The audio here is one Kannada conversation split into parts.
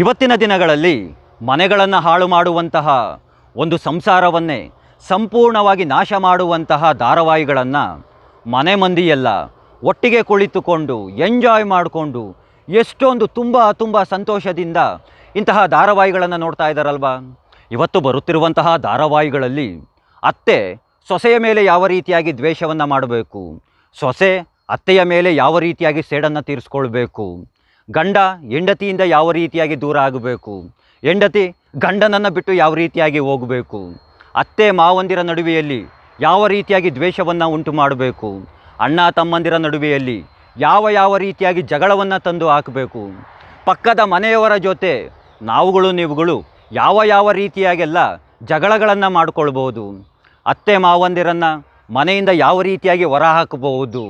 ಇವತ್ತಿನ ದಿನಗಳಲ್ಲಿ ಮನೆಗಳನ್ನು ಹಾಳು ಮಾಡುವಂತಹ ಒಂದು ಸಂಸಾರವನ್ನೇ ಸಂಪೂರ್ಣವಾಗಿ ನಾಶ ಮಾಡುವಂತಹ ಧಾರಾವಾಹಿಗಳನ್ನು ಮನೆ ಮಂದಿಯೆಲ್ಲ ಒಟ್ಟಿಗೆ ಕುಳಿತುಕೊಂಡು ಎಂಜಾಯ್ ಮಾಡಿಕೊಂಡು ಎಷ್ಟೊಂದು ತುಂಬ ಸಂತೋಷದಿಂದ ಇಂತಹ ಧಾರಾವಾಹಿಗಳನ್ನು ನೋಡ್ತಾ ಇದ್ದಾರಲ್ವಾ. ಇವತ್ತು ಬರುತ್ತಿರುವಂತಹ ಧಾರಾವಾಹಿಗಳಲ್ಲಿ ಅತ್ತೆ ಸೊಸೆಯ ಮೇಲೆ ಯಾವ ರೀತಿಯಾಗಿ ದ್ವೇಷವನ್ನು ಮಾಡಬೇಕು, ಸೊಸೆ ಅತ್ತೆಯ ಮೇಲೆ ಯಾವ ರೀತಿಯಾಗಿ ಸೇಡನ್ನು ತೀರಿಸ್ಕೊಳ್ಬೇಕು, ಗಂಡ ಹೆಂಡತಿಯಿಂದ ಯಾವ ರೀತಿಯಾಗಿ ದೂರ ಆಗಬೇಕು, ಹೆಂಡತಿ ಗಂಡನನ್ನು ಬಿಟ್ಟು ಯಾವ ರೀತಿಯಾಗಿ ಹೋಗಬೇಕು, ಅತ್ತೆ ಮಾವಂದಿರ ನಡುವೆಯಲ್ಲಿ ಯಾವ ರೀತಿಯಾಗಿ ದ್ವೇಷವನ್ನು ಉಂಟು ಮಾಡಬೇಕು, ಅಣ್ಣ ತಮ್ಮಂದಿರ ನಡುವೆಯಲ್ಲಿ ಯಾವ ರೀತಿಯಾಗಿ ಜಗಳವನ್ನು ತಂದು ಹಾಕಬೇಕು, ಪಕ್ಕದ ಮನೆಯವರ ಜೊತೆ ನಾವುಗಳು ನೀವುಗಳು ಯಾವ ರೀತಿಯಾಗೆಲ್ಲ ಜಗಳಗಳನ್ನು ಮಾಡಿಕೊಳ್ಬೋದು, ಅತ್ತೆ ಮಾವಂದಿರನ್ನು ಮನೆಯಿಂದ ಯಾವ ರೀತಿಯಾಗಿ ಹೊರ ಹಾಕಬಹುದು,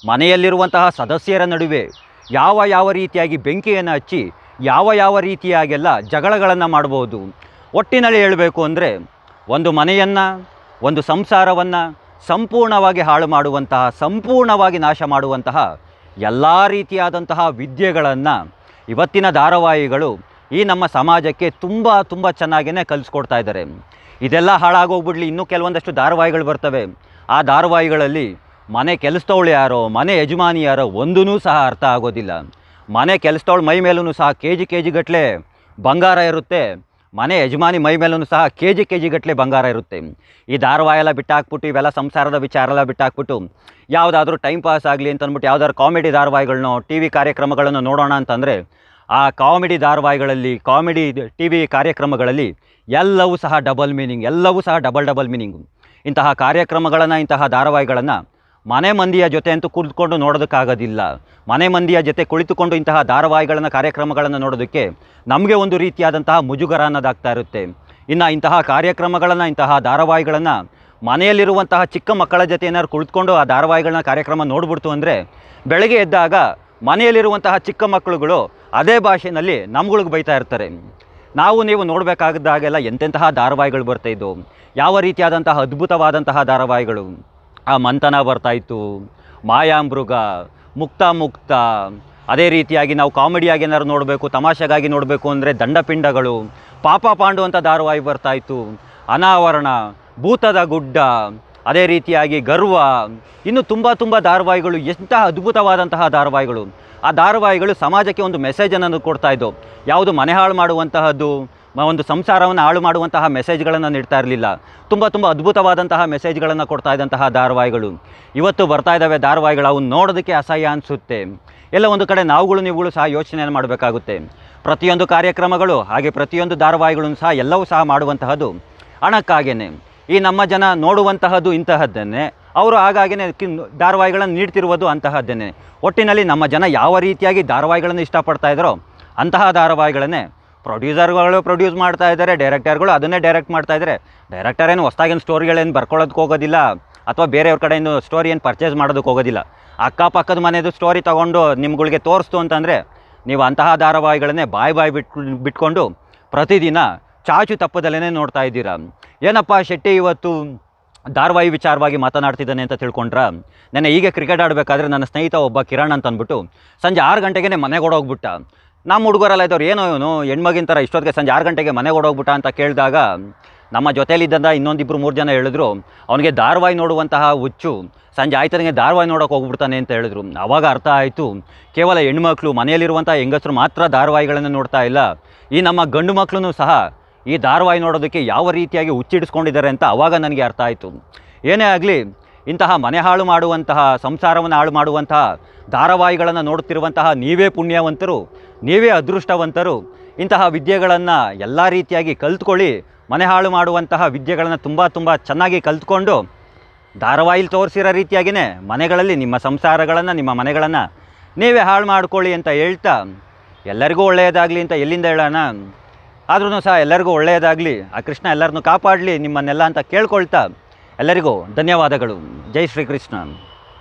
ಮನೆಯಲ್ಲಿರುವಂತಹ ಸದಸ್ಯರ ನಡುವೆ ಯಾವ ರೀತಿಯಾಗಿ ಬೆಂಕಿಯನ್ನು ಹಚ್ಚಿ ಯಾವ ರೀತಿಯಾಗೆಲ್ಲ ಜಗಳಗಳನ್ನು ಮಾಡ್ಬೋದು. ಒಟ್ಟಿನಲ್ಲಿ ಹೇಳಬೇಕು ಅಂದರೆ ಒಂದು ಮನೆಯನ್ನು ಒಂದು ಸಂಸಾರವನ್ನು ಸಂಪೂರ್ಣವಾಗಿ ಹಾಳು ಮಾಡುವಂತಹ, ಸಂಪೂರ್ಣವಾಗಿ ನಾಶ ಮಾಡುವಂತಹ ಎಲ್ಲ ರೀತಿಯಾದಂತಹ ವಿದ್ಯೆಗಳನ್ನು ಇವತ್ತಿನ ಧಾರಾವಾಹಿಗಳು ಈ ನಮ್ಮ ಸಮಾಜಕ್ಕೆ ತುಂಬ ಚೆನ್ನಾಗಿಯೇ ಕಲಿಸ್ಕೊಡ್ತಾ ಇದ್ದಾರೆ. ಇದೆಲ್ಲ ಹಾಳಾಗೋಗ್ಬಿಡ್ಲಿ, ಇನ್ನೂ ಕೆಲವೊಂದಷ್ಟು ಧಾರಾವಾಹಿಗಳು ಬರ್ತವೆ. ಆ ಧಾರಾವಾಹಿಗಳಲ್ಲಿ ಮನೆ ಕೆಲಸದವಳು ಯಾರೋ, ಮನೆ ಯಜಮಾನಿ ಯಾರೋ ಒಂದೂ ಸಹ ಅರ್ಥ ಆಗೋದಿಲ್ಲ. ಮನೆ ಕೆಲಸದವಳು ಮೈ ಮೇಲೂ ಸಹ ಕೆ ಜಿ ಗಟ್ಟಲೆ ಬಂಗಾರ ಇರುತ್ತೆ, ಮನೆ ಯಜಮಾನಿ ಮೈ ಮೇಲೂ ಸಹ ಕೆ ಜಿ ಗಟ್ಟಲೆ ಬಂಗಾರ ಇರುತ್ತೆ. ಈ ಧಾರಾವಾಹಿ ಎಲ್ಲ ಬಿಟ್ಟಾಕ್ಬಿಟ್ಟು, ಇವೆಲ್ಲ ಸಂಸಾರದ ವಿಚಾರ ಎಲ್ಲ ಬಿಟ್ಟಾಕ್ಬಿಟ್ಟು ಯಾವುದಾದ್ರೂ ಟೈಮ್ ಪಾಸ್ ಆಗಲಿ ಅಂತ ಅಂದ್ಬಿಟ್ಟು ಯಾವುದಾದ್ರು ಕಾಮಿಡಿ ಧಾರಾವಾಹಿಗಳನ್ನೋ ಟಿ ವಿ ಕಾರ್ಯಕ್ರಮಗಳನ್ನು ನೋಡೋಣ ಅಂತಂದರೆ ಆ ಕಾಮಿಡಿ ಧಾರಾವಾಹಿಗಳಲ್ಲಿ, ಕಾಮಿಡಿ ಟಿ ವಿ ಕಾರ್ಯಕ್ರಮಗಳಲ್ಲಿ ಎಲ್ಲವೂ ಸಹ ಡಬಲ್ ಮೀನಿಂಗ್, ಎಲ್ಲವೂ ಸಹ ಡಬಲ್ ಮೀನಿಂಗು. ಇಂತಹ ಕಾರ್ಯಕ್ರಮಗಳನ್ನು, ಇಂತಹ ಧಾರಾವಾಹಿಗಳನ್ನು ಮನೆ ಮಂದಿಯ ಜೊತೆ ಅಂತೂ ಕುಳಿತುಕೊಂಡು ನೋಡೋದಕ್ಕಾಗೋದಿಲ್ಲ. ಮನೆ ಮಂದಿಯ ಜೊತೆ ಕುಳಿತುಕೊಂಡು ಇಂತಹ ಧಾರಾವಾಹಿಗಳನ್ನು, ಕಾರ್ಯಕ್ರಮಗಳನ್ನು ನೋಡೋದಕ್ಕೆ ನಮಗೆ ಒಂದು ರೀತಿಯಾದಂತಹ ಮುಜುಗರ ಅನ್ನೋದಾಗ್ತಾ ಇರುತ್ತೆ. ಇನ್ನು ಇಂತಹ ಕಾರ್ಯಕ್ರಮಗಳನ್ನು, ಇಂತಹ ಧಾರಾವಾಹಿಗಳನ್ನು ಮನೆಯಲ್ಲಿರುವಂತಹ ಚಿಕ್ಕ ಮಕ್ಕಳ ಜೊತೆ ಏನಾದ್ರು ಕುಳಿತುಕೊಂಡು ಆ ಧಾರಾವಾಹಿಗಳನ್ನ, ಕಾರ್ಯಕ್ರಮ ನೋಡ್ಬಿಡ್ತು ಅಂದರೆ ಬೆಳಗ್ಗೆ ಎದ್ದಾಗ ಮನೆಯಲ್ಲಿರುವಂತಹ ಚಿಕ್ಕ ಮಕ್ಕಳುಗಳು ಅದೇ ಭಾಷೆಯಲ್ಲಿ ನಮ್ಗಳಿಗೆ ಬೈತಾ ಇರ್ತಾರೆ. ನಾವು ನೀವು ನೋಡಬೇಕಾದಾಗೆಲ್ಲ ಎಂತೆಂತಹ ಧಾರಾವಾಹಿಗಳು ಬರ್ತಾಯಿದ್ದು, ಯಾವ ರೀತಿಯಾದಂತಹ ಅದ್ಭುತವಾದಂತಹ ಧಾರಾವಾಹಿಗಳು. ಆ ಮಂಥನ ಬರ್ತಾಯಿತ್ತು, ಮಾಯಾಮೃಗ, ಮುಕ್ತ, ಅದೇ ರೀತಿಯಾಗಿ ನಾವು ಕಾಮಿಡಿಯಾಗಿ ಏನಾದ್ರು ನೋಡಬೇಕು, ತಮಾಷೆಗಾಗಿ ನೋಡಬೇಕು ಅಂದರೆ ದಂಡಪಿಂಡಗಳು, ಪಾಪ ಪಾಂಡು ಅಂತ ಧಾರಾವಾಹಿ ಬರ್ತಾಯಿತ್ತು, ಅನಾವರಣ, ಭೂತದ ಗುಡ್ಡ, ಅದೇ ರೀತಿಯಾಗಿ ಗರ್ವ, ಇನ್ನು ತುಂಬ ಧಾರಾವಾಹಿಗಳು, ಎಂತಹ ಅದ್ಭುತವಾದಂತಹ ಧಾರಾವಾಹಿಗಳು. ಆ ಧಾರಾವಾಹಿಗಳು ಸಮಾಜಕ್ಕೆ ಒಂದು ಮೆಸೇಜನ್ನು ಕೊಡ್ತಾ ಇದ್ದವು. ಯಾವುದು ಮನೆ ಹಾಳು ಮಾಡುವಂತಹದ್ದು, ಒಂದು ಸಂಸಾರವನ್ನು ಹಾಳು ಮಾಡುವಂತಹ ಮೆಸೇಜ್ಗಳನ್ನು ನೀಡ್ತಾ ಇರಲಿಲ್ಲ. ತುಂಬ ಅದ್ಭುತವಾದಂತಹ ಮೆಸೇಜ್ಗಳನ್ನು ಕೊಡ್ತಾ ಇದ್ದಂತಹ ಧಾರಾವಾಹಿಗಳು ಇವತ್ತು ಬರ್ತಾ ಇದ್ದಾವೆ. ಧಾರಾವಾಹಿಗಳು ಅವು ನೋಡೋದಕ್ಕೆ ಅಸಹ್ಯ ಅನಿಸುತ್ತೆ. ಎಲ್ಲ ಒಂದು ಕಡೆ ನಾವುಗಳು ನೀವುಗಳು ಸಹ ಯೋಚನೆಯನ್ನು ಮಾಡಬೇಕಾಗುತ್ತೆ. ಪ್ರತಿಯೊಂದು ಕಾರ್ಯಕ್ರಮಗಳು ಹಾಗೆ ಪ್ರತಿಯೊಂದು ಧಾರಾವಾಹಿಗಳನ್ನು ಸಹ ಎಲ್ಲವೂ ಸಹ ಮಾಡುವಂತಹದ್ದು ಹಣಕ್ಕಾಗೇನೆ. ಈ ನಮ್ಮ ಜನ ನೋಡುವಂತಹದ್ದು ಇಂತಹದ್ದನ್ನೇ, ಅವರು ಹಾಗಾಗಿನೇ ಧಾರಾವಾಹಿಗಳನ್ನು ನೀಡ್ತಿರುವುದು ಅಂತಹದ್ದನ್ನೇ. ಒಟ್ಟಿನಲ್ಲಿ ನಮ್ಮ ಜನ ಯಾವ ರೀತಿಯಾಗಿ ಧಾರಾವಾಹಿಗಳನ್ನು ಇಷ್ಟಪಡ್ತಾ ಇದ್ದಾರೋ ಅಂತಹ ಧಾರಾವಾಹಿಗಳನ್ನೇ ಪ್ರೊಡ್ಯೂಸರ್ಗಳು ಪ್ರೊಡ್ಯೂಸ್ ಮಾಡ್ತಾ ಇದ್ದಾರೆ, ಡೈರೆಕ್ಟರ್ಗಳು ಅದನ್ನೇ ಡೈರೆಕ್ಟ್ ಮಾಡ್ತಾ ಇದ್ದಾರೆ. ಡೈರೆಕ್ಟರ್ ಏನು ಹೊಸದಾಗಿನ ಸ್ಟೋರಿಗಳೇನು ಬರ್ಕೊಳ್ಳೋದಕ್ಕೆ ಹೋಗೋದಿಲ್ಲ, ಅಥವಾ ಬೇರೆಯವ್ರ ಕಡೆಯಿಂದ ಸ್ಟೋರಿ ಏನು ಪರ್ಚೇಸ್ ಮಾಡೋದಕ್ಕೆ ಹೋಗೋದಿಲ್ಲ. ಅಕ್ಕಪಕ್ಕದ ಮನೆಯದು ಸ್ಟೋರಿ ತೊಗೊಂಡು ನಿಮ್ಗಳಿಗೆ ತೋರಿಸ್ತು ಅಂತಂದರೆ ನೀವು ಅಂತಹ ಧಾರಾವಾಹಿಗಳನ್ನೇ ಬಾಯಿ ಬಿಟ್ಕೊಂಡು ಪ್ರತಿದಿನ ಚಾಚು ತಪ್ಪದಲ್ಲೇ ನೋಡ್ತಾ ಇದ್ದೀರಾ. ಏನಪ್ಪ ಶೆಟ್ಟಿ ಇವತ್ತು ಧಾರಾವಾಹಿ ವಿಚಾರವಾಗಿ ಮಾತನಾಡ್ತಿದ್ದಾನೆ ಅಂತ ತಿಳ್ಕೊಂಡ್ರ. ನೆನ್ನೆ ಹೀಗೆ ಕ್ರಿಕೆಟ್ ಆಡಬೇಕಾದ್ರೆ ನನ್ನ ಸ್ನೇಹಿತ ಒಬ್ಬ ಕಿರಣ್ ಅಂತ ಅಂದ್ಬಿಟ್ಟು ಸಂಜೆ 6 ಗಂಟೆಗೆ ಮನೆಗೆ ಓಡೋಗ್ಬಿಟ್ಟ. ನಮ್ಮ ಹುಡುಗರೆಲ್ಲ ಇದ್ದವ್ರು ಏನೋ ಇವನು ಹೆಣ್ಮಗಿನ ಥರ ಇಷ್ಟೊತ್ತಿಗೆ ಸಂಜೆ 6 ಗಂಟೆಗೆ ಮನೆಗೆ ಓಡೋಗ್ಬಿಟ್ಟ ಅಂತ ಕೇಳಿದಾಗ ನಮ್ಮ ಜೊತೆಯಲ್ಲಿದ್ದಂಥ ಇನ್ನೊಂದಿಬ್ಬರು 3 ಜನ ಹೇಳಿದ್ರು, ಅವನಿಗೆ ಧಾರಾವಾಹಿ ನೋಡುವಂತಹ ಹುಚ್ಚು, ಸಂಜೆ ಆಯ್ತನಿಗೆ ಧಾರಾವಾಹಿ ನೋಡೋಕೆ ಹೋಗ್ಬಿಡ್ತಾನೆ ಅಂತ ಹೇಳಿದ್ರು. ಆವಾಗ ಅರ್ಥ ಆಯಿತು, ಕೇವಲ ಹೆಣ್ಮಕ್ಳು ಮನೆಯಲ್ಲಿರುವಂಥ ಹೆಂಗಸರು ಮಾತ್ರ ಧಾರಾವಾಹಿಗಳನ್ನು ನೋಡ್ತಾ ಇಲ್ಲ, ಈ ನಮ್ಮ ಗಂಡು ಮಕ್ಕಳು ಸಹ ಈ ಧಾರಾವಾಹಿ ನೋಡೋದಕ್ಕೆ ಯಾವ ರೀತಿಯಾಗಿ ಹುಚ್ಚಿಡಿಸ್ಕೊಂಡಿದ್ದಾರೆ ಅಂತ ಆವಾಗ ನನಗೆ ಅರ್ಥ ಆಯಿತು. ಏನೇ ಆಗಲಿ, ಇಂತಹ ಮನೆ ಹಾಳು ಮಾಡುವಂತಹ, ಸಂಸಾರವನ್ನು ಹಾಳು ಮಾಡುವಂತಹ ಧಾರಾವಾಹಿಗಳನ್ನು ನೋಡುತ್ತಿರುವಂತಹ ನೀವೇ ಪುಣ್ಯವಂತರು, ನೀವೇ ಅದೃಷ್ಟವಂತರು. ಇಂತಹ ವಿದ್ಯೆಗಳನ್ನು ಎಲ್ಲ ರೀತಿಯಾಗಿ ಕಲ್ತ್ಕೊಳ್ಳಿ. ಮನೆ ಹಾಳು ಮಾಡುವಂತಹ ವಿದ್ಯೆಗಳನ್ನು ತುಂಬ ಚೆನ್ನಾಗಿ ಕಲ್ತ್ಕೊಂಡು ಧಾರಾವಾಹಿಲಿ ತೋರಿಸಿರೋ ರೀತಿಯಾಗಿಯೇ ಮನೆಗಳಲ್ಲಿ ನಿಮ್ಮ ಸಂಸಾರಗಳನ್ನು, ನಿಮ್ಮ ಮನೆಗಳನ್ನು ನೀವೇ ಹಾಳು ಮಾಡ್ಕೊಳ್ಳಿ ಅಂತ ಹೇಳ್ತಾ, ಎಲ್ಲರಿಗೂ ಒಳ್ಳೆಯದಾಗಲಿ ಅಂತ ಎಲ್ಲಿಂದ ಹೇಳೋಣ. ಆದ್ರೂ ಸಹ ಎಲ್ಲರಿಗೂ ಒಳ್ಳೆಯದಾಗಲಿ, ಆ ಕೃಷ್ಣ ಎಲ್ಲರನ್ನೂ ಕಾಪಾಡಲಿ ನಿಮ್ಮನ್ನೆಲ್ಲ ಅಂತ ಕೇಳ್ಕೊಳ್ತಾ ಎಲ್ಲರಿಗೂ ಧನ್ಯವಾದಗಳು. ಜೈ ಶ್ರೀಕೃಷ್ಣ.